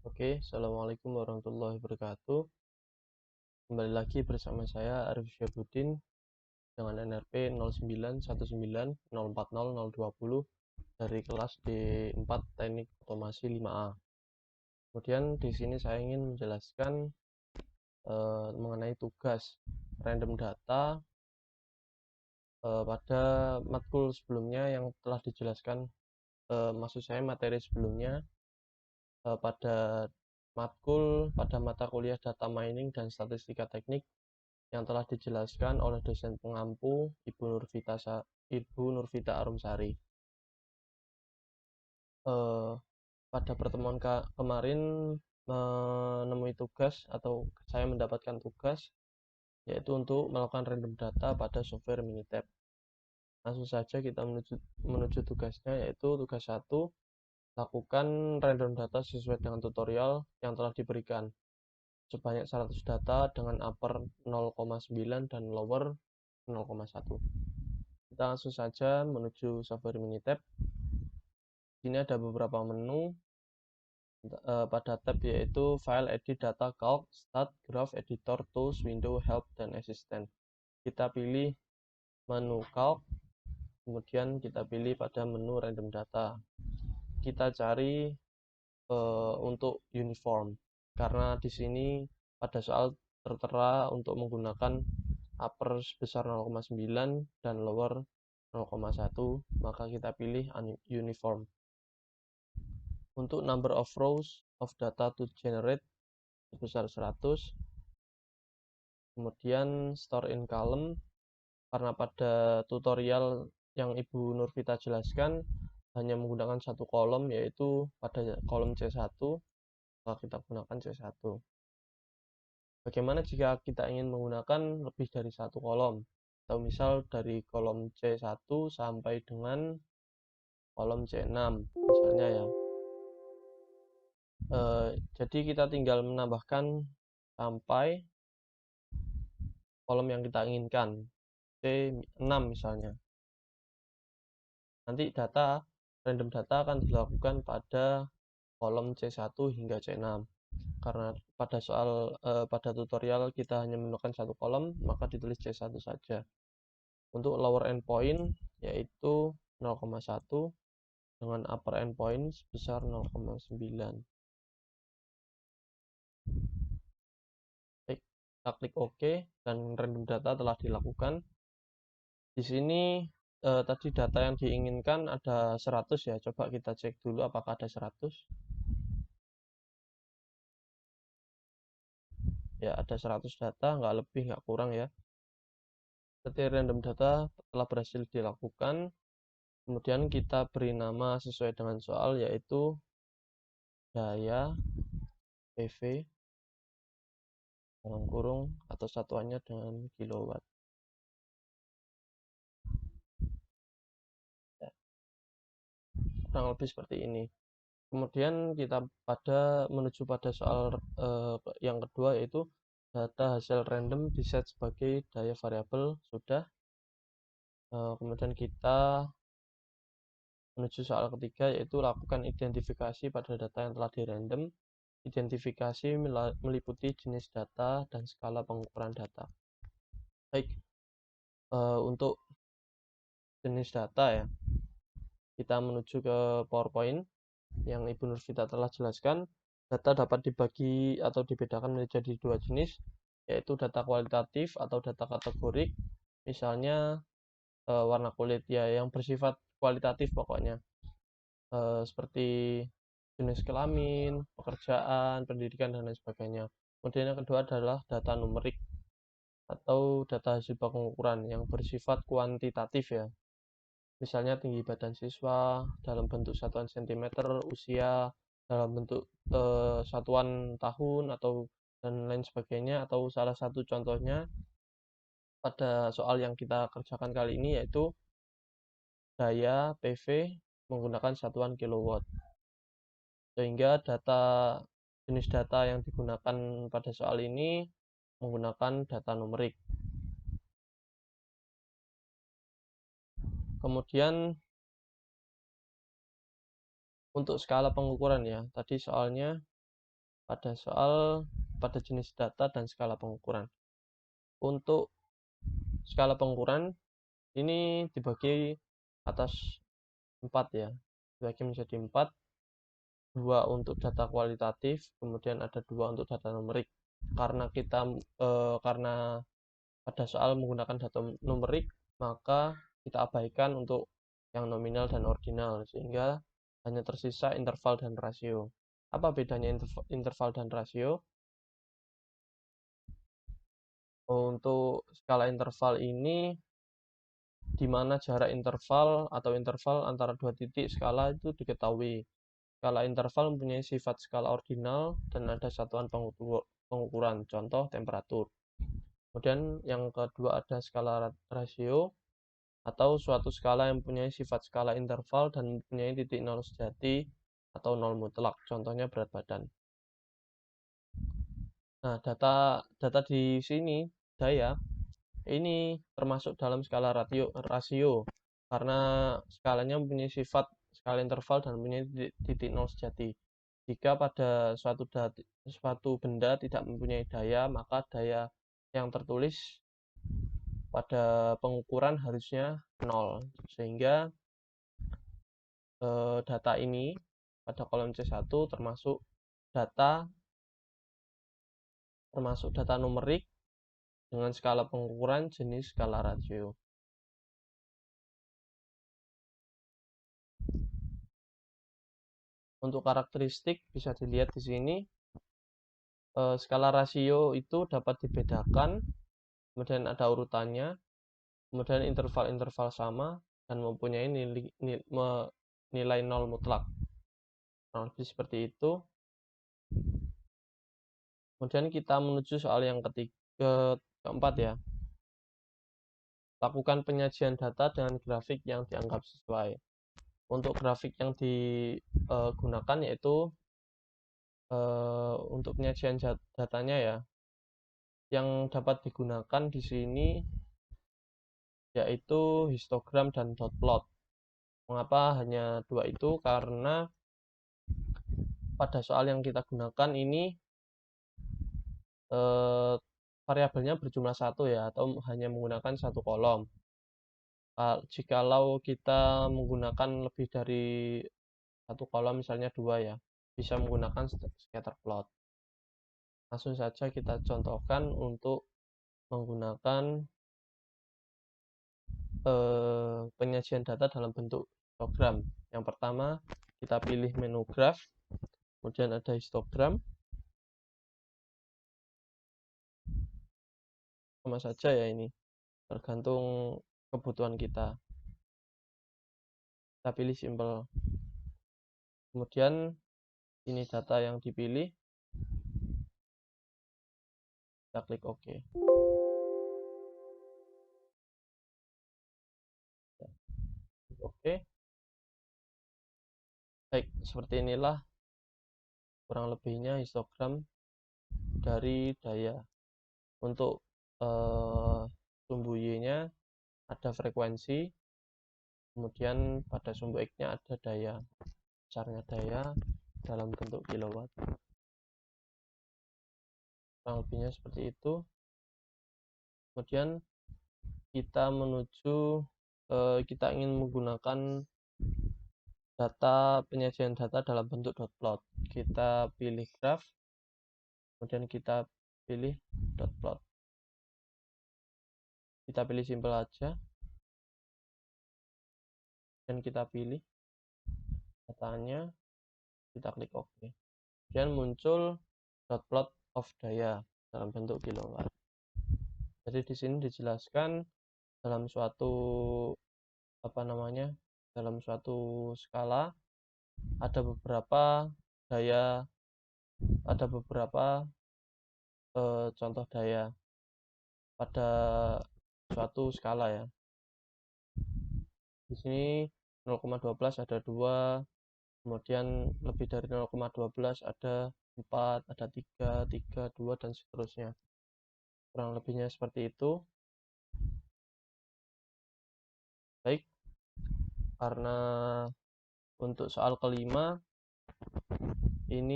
Oke, Assalamualaikum warahmatullahi wabarakatuh. Kembali lagi bersama saya Arif Syahbudin dengan NRP 0919040020 dari kelas D4 Teknik Otomasi 5A. Kemudian di sini saya ingin menjelaskan mengenai tugas random data pada matkul sebelumnya yang telah dijelaskan, maksud saya materi sebelumnya pada pada mata kuliah data mining dan statistika teknik yang telah dijelaskan oleh dosen pengampu Ibu Nurvita Arumsari. Pada pertemuan kemarin menemui tugas atau saya mendapatkan tugas yaitu untuk melakukan random data pada software Minitab. Langsung saja kita menuju tugasnya, yaitu tugas 1, lakukan random data sesuai dengan tutorial yang telah diberikan sebanyak 100 data dengan upper 0,9 dan lower 0,1. Kita langsung saja menuju software Minitab. Ini ada beberapa menu pada tab, yaitu File, Edit, Data, Calc, Start, Graph, Editor, Tools, Window, Help, dan Assistant. Kita pilih menu Calc, kemudian kita pilih pada menu Random Data. Kita cari untuk uniform, karena di sini pada soal tertera untuk menggunakan upper sebesar 0,9 dan lower 0,1, maka kita pilih uniform. Untuk number of rows of data to generate sebesar 100. Kemudian store in column, karena pada tutorial yang Ibu Nurvita jelaskan hanya menggunakan satu kolom, yaitu pada kolom C1, maka kita gunakan C1. Bagaimana jika kita ingin menggunakan lebih dari satu kolom, atau misal dari kolom C1 sampai dengan kolom C6 misalnya ya. Jadi kita tinggal menambahkan sampai kolom yang kita inginkan, C6 misalnya. Nanti random data akan dilakukan pada kolom C1 hingga C6. Karena pada tutorial kita hanya menggunakan satu kolom, maka ditulis C1 saja. Untuk lower endpoint yaitu 0,1 dengan upper endpoint sebesar 0,9. Kita klik OK dan random data telah dilakukan. Di sini tadi data yang diinginkan ada 100 ya. Coba kita cek dulu apakah ada 100. Ya, ada 100 data, nggak lebih nggak kurang ya. Berarti random data telah berhasil dilakukan. Kemudian kita beri nama sesuai dengan soal, yaitu daya PV dalam kurung atau satuannya dengan kilowatt. Ya, kurang lebih seperti ini. Kemudian kita menuju pada soal yang kedua, yaitu data hasil random diset sebagai daya variabel. Sudah. Kemudian kita menuju soal ketiga, yaitu lakukan identifikasi pada data yang telah dirandom. Identifikasi meliputi jenis data dan skala pengukuran data. Baik, untuk jenis data ya, kita menuju ke PowerPoint yang Ibu Nurvita telah jelaskan. Data dapat dibagi atau dibedakan menjadi dua jenis, yaitu data kualitatif atau data kategorik. Misalnya warna kulit ya, yang bersifat kualitatif pokoknya, seperti jenis kelamin, pekerjaan, pendidikan, dan lain sebagainya. Kemudian yang kedua adalah data numerik atau data hasil pengukuran yang bersifat kuantitatif ya. Misalnya tinggi badan siswa dalam bentuk satuan cm, usia dalam bentuk satuan tahun, atau dan lain sebagainya. Atau salah satu contohnya pada soal yang kita kerjakan kali ini, yaitu daya PV menggunakan satuan kilowatt. Sehingga jenis data yang digunakan pada soal ini menggunakan data numerik. Kemudian untuk skala pengukuran ya, tadi soalnya pada jenis data dan skala pengukuran. Untuk skala pengukuran ini dibagi atas 4 ya, dibagi menjadi 4, 2 untuk data kualitatif, kemudian ada 2 untuk data numerik. Karena pada soal menggunakan data numerik, maka kita abaikan untuk yang nominal dan ordinal, sehingga hanya tersisa interval dan rasio. Apa bedanya interval dan rasio? Untuk skala interval ini, di mana jarak interval atau interval antara dua titik skala itu diketahui. Skala interval mempunyai sifat skala ordinal dan ada satuan pengukuran, contoh temperatur. Kemudian yang kedua ada skala rasio, atau suatu skala yang mempunyai sifat skala interval dan mempunyai titik nol sejati atau nol mutlak, contohnya berat badan. Nah, data di sini, daya, ini termasuk dalam skala rasio, karena skalanya mempunyai sifat skala interval dan mempunyai titik nol sejati. Jika pada suatu benda tidak mempunyai daya, maka daya yang tertulis pada pengukuran harusnya 0, sehingga data ini pada kolom C1 termasuk data numerik dengan skala pengukuran jenis skala rasio. Untuk karakteristik bisa dilihat di sini, skala rasio itu dapat dibedakan, kemudian ada urutannya, kemudian interval-interval sama, dan mempunyai nilai nol mutlak. Nah, lebih seperti itu. Kemudian kita menuju soal yang keempat ya. Lakukan penyajian data dengan grafik yang dianggap sesuai. Untuk grafik yang digunakan yaitu untuk penyajian datanya ya, yang dapat digunakan di sini yaitu histogram dan dot plot. Mengapa hanya dua itu? Karena pada soal yang kita gunakan ini variabelnya berjumlah 1 ya, atau hanya menggunakan satu kolom. Jikalau kita menggunakan lebih dari satu kolom, misalnya 2 ya, bisa menggunakan scatter plot. Langsung saja kita contohkan untuk menggunakan penyajian data dalam bentuk histogram. Yang pertama, kita pilih menu graph, kemudian ada histogram. Sama saja ya ini, tergantung kebutuhan kita. Kita pilih simple. Kemudian ini data yang dipilih. Kita klik OK. Oke. Baik, seperti inilah kurang lebihnya histogram dari daya. Untuk sumbu Y-nya ada frekuensi, kemudian pada sumbu X-nya ada daya. Besarnya daya dalam bentuk kilowatt. Kurang lebihnya seperti itu. Kemudian kita kita ingin menggunakan penyajian data dalam bentuk dot plot. Kita pilih graph, kemudian kita pilih dot plot. Kita pilih simple aja, dan kita pilih datanya, kita klik OK. Dan muncul dot plot of daya dalam bentuk kilowatt. Jadi di sini dijelaskan dalam suatu dalam suatu skala ada beberapa daya, ada beberapa contoh daya pada suatu skala ya. Di sini 0,12 ada 2, kemudian lebih dari 0,12 ada 4, ada 3, 3, 2, dan seterusnya. Kurang lebihnya seperti itu. Baik, karena untuk soal kelima ini